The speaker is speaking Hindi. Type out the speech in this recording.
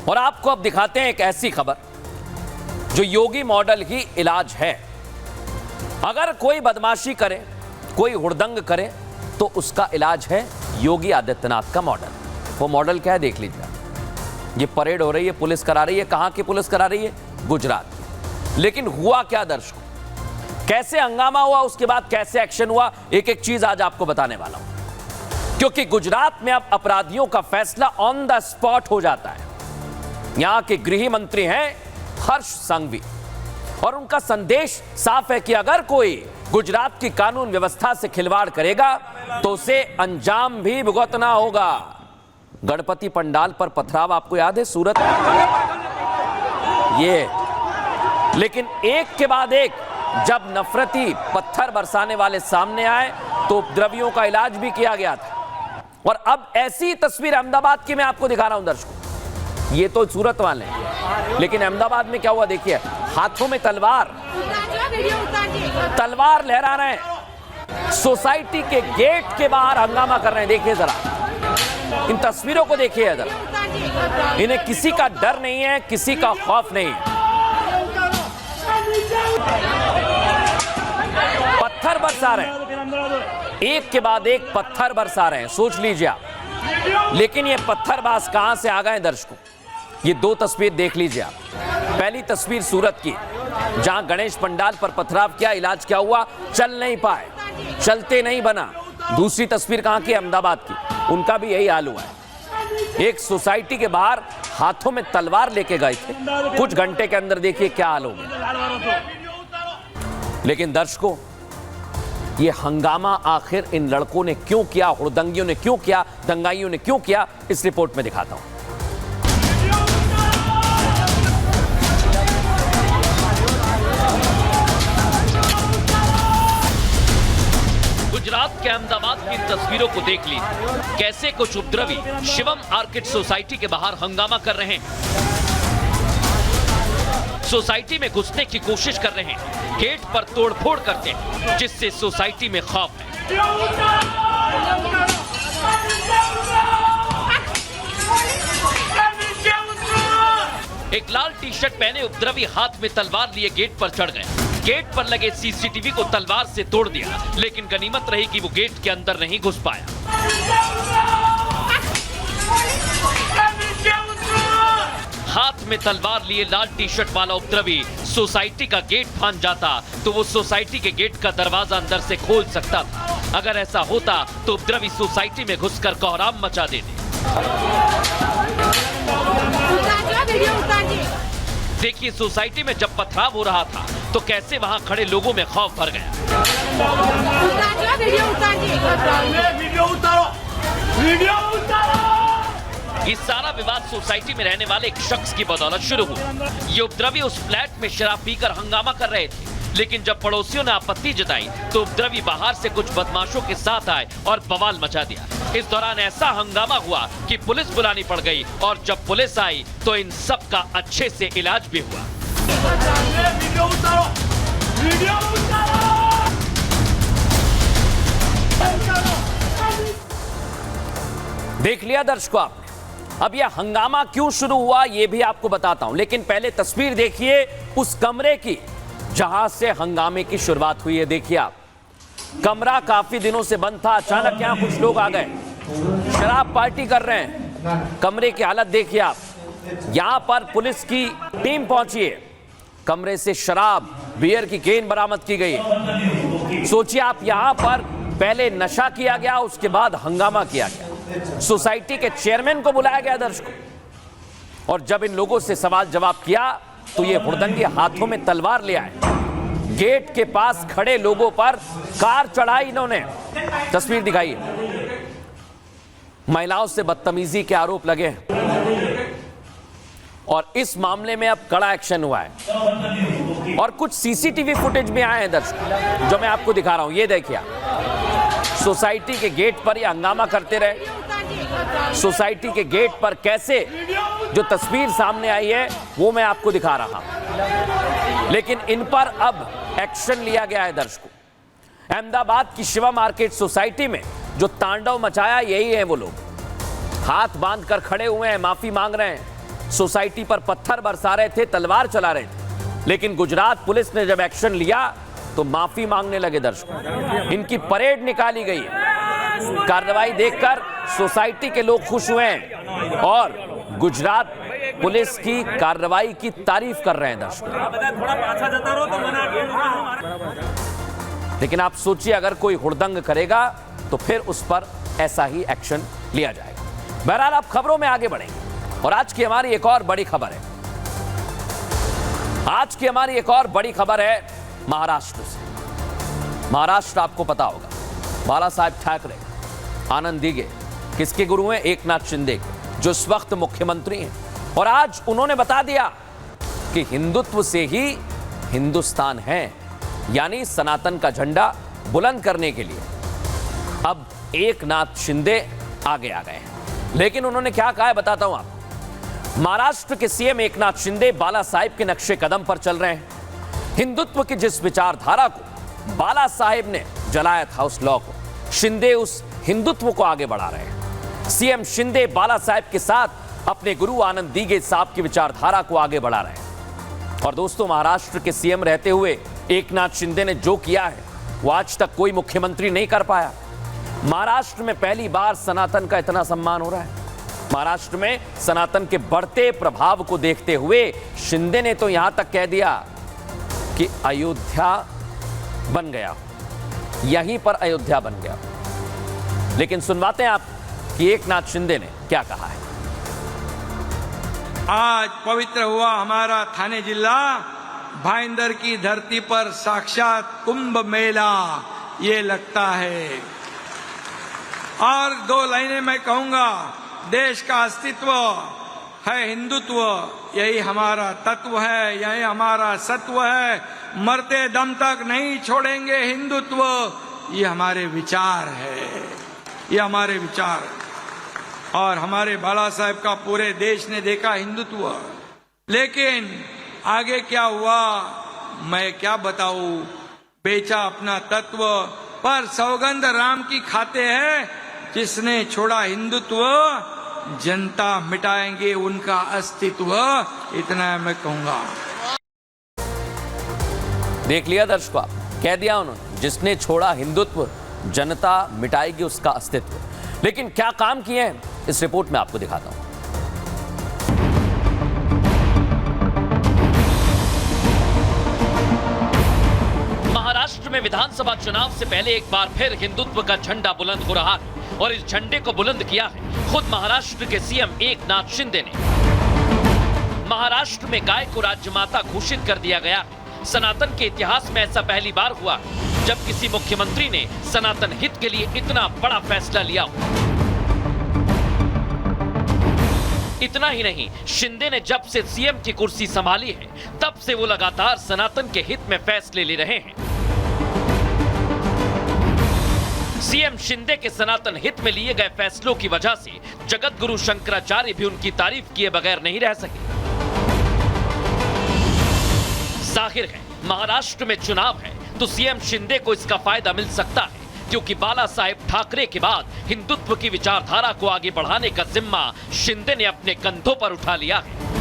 और आपको अब दिखाते हैं एक ऐसी खबर जो योगी मॉडल की इलाज है। अगर कोई बदमाशी करे, कोई हुड़दंग करे, तो उसका इलाज है योगी आदित्यनाथ का मॉडल। वो मॉडल क्या है देख लीजिए। ये परेड हो रही है, पुलिस करा रही है। कहां की पुलिस करा रही है? गुजरात की। लेकिन हुआ क्या दर्शकों, कैसे हंगामा हुआ, उसके बाद कैसे एक्शन हुआ, एक एक चीज आज आपको बताने वाला हूं। क्योंकि गुजरात में अब अपराधियों का फैसला ऑन द स्पॉट हो जाता है। यहां के गृह मंत्री हैं हर्ष संघवी और उनका संदेश साफ है कि अगर कोई गुजरात की कानून व्यवस्था से खिलवाड़ करेगा तो उसे अंजाम भी भुगतना होगा। गणपति पंडाल पर पथराव आपको याद है सूरत में? ये लेकिन एक के बाद एक जब नफरती पत्थर बरसाने वाले सामने आए तो उपद्रवियों का इलाज भी किया गया था। और अब ऐसी तस्वीर अहमदाबाद की मैं आपको दिखा रहा हूं दर्शकों। ये तो सूरत वाले हैं, लेकिन अहमदाबाद में क्या हुआ देखिए। हाथों में तलवार लहरा रहे हैं, सोसाइटी के गेट के बाहर हंगामा कर रहे हैं। देखिए जरा इन तस्वीरों को, देखिए जरा। इन्हें किसी का डर नहीं है, किसी का खौफ नहीं है। पत्थर बरसा रहे हैं, एक के बाद एक पत्थर बरसा रहे हैं, सोच लीजिए आप। लेकिन ये पत्थरबाज कहां से आ गए दर्शकों? ये दो तस्वीर देख लीजिए आप। पहली तस्वीर सूरत की, जहां गणेश पंडाल पर पथराव किया, इलाज क्या हुआ? चल नहीं पाए, चलते नहीं बना। दूसरी तस्वीर कहां की? अहमदाबाद की। उनका भी यही हाल हुआ है। एक सोसाइटी के बाहर हाथों में तलवार लेके गए थे, कुछ घंटे के अंदर देखिए क्या हाल हो गया। लेकिन दर्शकों, ये हंगामा आखिर इन लड़कों ने क्यों किया, हुड़दंगियों ने क्यों किया, दंगाइयों ने क्यों किया, इस रिपोर्ट में दिखाता हूं। गुजरात के अहमदाबाद की तस्वीरों को देख लीजिए। कैसे कुछ उपद्रवी शिवम आर्किड सोसाइटी के बाहर हंगामा कर रहे हैं, सोसाइटी में घुसने की कोशिश कर रहे हैं, गेट पर तोड़फोड़ करते हैं, जिससे सोसाइटी में खौफ है। एक लाल टी शर्ट पहने उपद्रवी हाथ में तलवार लिए गेट पर चढ़ गए। गेट पर लगे सीसीटीवी को तलवार से तोड़ दिया, लेकिन गनीमत रही कि वो गेट के अंदर नहीं घुस पाया। हाथ में तलवार लिए लाल टी शर्ट वाला उपद्रवी सोसाइटी का गेट फांद जाता तो वो सोसाइटी के गेट का दरवाजा अंदर से खोल सकता था। अगर ऐसा होता तो उपद्रवी सोसाइटी में घुसकर कोहराम मचा देते। देखिए सोसाइटी में जब पथराव हो रहा था तो कैसे वहां खड़े लोगों में खौफ भर गया। ये सारा विवाद सोसाइटी में रहने वाले एक शख्स की बदौलत शुरू हुआ। ये उपद्रवी उस फ्लैट में शराब पीकर हंगामा कर रहे थे, लेकिन जब पड़ोसियों ने आपत्ति जताई तो उपद्रवी बाहर से कुछ बदमाशों के साथ आए और बवाल मचा दिया। इस दौरान ऐसा हंगामा हुआ कि पुलिस बुलानी पड़ गई और जब पुलिस आई तो इन सब का अच्छे से इलाज भी हुआ। देख लिया दर्शकों आपने। अब यह हंगामा क्यों शुरू हुआ ये भी आपको बताता हूं, लेकिन पहले तस्वीर देखिए उस कमरे की जहां से हंगामे की शुरुआत हुई है। देखिए आप, कमरा काफी दिनों से बंद था, अचानक यहां कुछ लोग आ गए, शराब पार्टी कर रहे हैं। कमरे की हालत देखिए आप। यहां पर पुलिस की टीम पहुंची है, कमरे से शराब, बियर की केन बरामद की गई। सोचिए आप, यहां पर पहले नशा किया गया, उसके बाद हंगामा किया गया। सोसाइटी के चेयरमैन को बुलाया गया दर्शकों, और जब इन लोगों से सवाल जवाब किया तो ये हुड़दंगे हाथों में तलवार ले आए, गेट के पास खड़े लोगों पर कार चढ़ाई इन्होंने। तस्वीर दिखाइए। महिलाओं से बदतमीजी के आरोप लगे हैं और इस मामले में अब कड़ा एक्शन हुआ है और कुछ सीसीटीवी फुटेज में आए हैं दर्शकों, जो मैं आपको दिखा रहा हूं। ये देखिए, सोसाइटी के गेट पर ये हंगामा करते रहे। सोसाइटी के गेट पर कैसे जो तस्वीर सामने आई है वो मैं आपको दिखा रहा हूं, लेकिन इन पर अब एक्शन लिया गया है दर्शकों। अहमदाबाद की शिवा मार्केट सोसाइटी में जो तांडव मचाया यही है वो लोग, हाथ बांधकर खड़े हुए हैं, माफी मांग रहे हैं। सोसाइटी पर पत्थर बरसा रहे थे, तलवार चला रहे थे, लेकिन गुजरात पुलिस ने जब एक्शन लिया तो माफी मांगने लगे दर्शकों। इनकी परेड निकाली गई है। कार्रवाई देखकर सोसाइटी के लोग खुश हुए हैं और गुजरात पुलिस की कार्रवाई की तारीफ कर रहे हैं दर्शकों। लेकिन आप सोचिए, अगर कोई हुड़दंग करेगा तो फिर उस पर ऐसा ही एक्शन लिया जाएगा। बहरहाल आप खबरों में आगे बढ़ेंगे और आज की हमारी एक और बड़ी खबर है। आज की हमारी एक और बड़ी खबर है महाराष्ट्र से। महाराष्ट्र आपको पता होगा, बाला साहेब ठाकरे, आनंद दीघे किसके गुरु हैं? एकनाथ शिंदे के, जो इस वक्त मुख्यमंत्री हैं। और आज उन्होंने बता दिया कि हिंदुत्व से ही हिंदुस्तान है, यानी सनातन का झंडा बुलंद करने के लिए अब एकनाथ शिंदे आगे आ गए हैं। लेकिन उन्होंने क्या कहा है बताता हूं आपको। महाराष्ट्र के सीएम एकनाथ शिंदे बाला साहेब के नक्शे कदम पर चल रहे हैं। हिंदुत्व की जिस विचारधारा को बाला साहेब ने जलाया था, उस लॉ को शिंदे उस हिंदुत्व को आगे बढ़ा रहे हैं। सीएम शिंदे बाला साहेब के साथ अपने गुरु आनंद दीघे साहब की विचारधारा को आगे बढ़ा रहे हैं। और दोस्तों, महाराष्ट्र के सीएम रहते हुए एकनाथ शिंदे ने जो किया है वो आज तक कोई मुख्यमंत्री नहीं कर पाया। महाराष्ट्र में पहली बार सनातन का इतना सम्मान हो रहा है। महाराष्ट्र में सनातन के बढ़ते प्रभाव को देखते हुए शिंदे ने तो यहां तक कह दिया कि अयोध्या बन गया, यहीं पर अयोध्या बन गया। लेकिन सुनवाते हैं आप कि एकनाथ शिंदे ने क्या कहा है। आज पवित्र हुआ हमारा थाने जिला, भाईंदर की धरती पर साक्षात कुंभ मेला ये लगता है। और दो लाइनें मैं कहूंगा, देश का अस्तित्व है हिंदुत्व, यही हमारा तत्व है, यही हमारा सत्व है। मरते दम तक नहीं छोड़ेंगे हिंदुत्व, ये हमारे विचार है, ये हमारे विचार। और हमारे बाला साहेब का पूरे देश ने देखा हिंदुत्व। लेकिन आगे क्या हुआ मैं क्या बताऊं। बेचा अपना तत्व, पर सौगंध राम की खाते हैं। जिसने छोड़ा हिंदुत्व, जनता मिटाएंगे उनका अस्तित्व, इतना मैं कहूंगा। देख लिया दर्शकों, कह दिया उन्होंने, जिसने छोड़ा हिंदुत्व जनता मिटाएगी उसका अस्तित्व। लेकिन क्या काम किए हैं इस रिपोर्ट में आपको दिखाता हूं। महाराष्ट्र में विधानसभा चुनाव से पहले एक बार फिर हिंदुत्व का झंडा बुलंद हो रहा है और इस झंडे को बुलंद किया है खुद महाराष्ट्र के सीएम एकनाथ शिंदे ने। महाराष्ट्र में गाय को राज्यमाता घोषित कर दिया गया है। सनातन के इतिहास में ऐसा पहली बार हुआ जब किसी मुख्यमंत्री ने सनातन हित के लिए इतना बड़ा फैसला लिया। इतना ही नहीं, शिंदे ने जब से सीएम की कुर्सी संभाली है तब से वो लगातार सनातन के हित में फैसले ले रहे हैं। सीएम शिंदे के सनातन हित में लिए गए फैसलों की वजह से जगत गुरु शंकराचार्य भी उनकी तारीफ किए बगैर नहीं रह सके। जाहिर है, महाराष्ट्र में चुनाव है तो सीएम शिंदे को इसका फायदा मिल सकता है, क्योंकि बाला साहेब ठाकरे के बाद हिंदुत्व की विचारधारा को आगे बढ़ाने का जिम्मा शिंदे ने अपने कंधों पर उठा लिया है।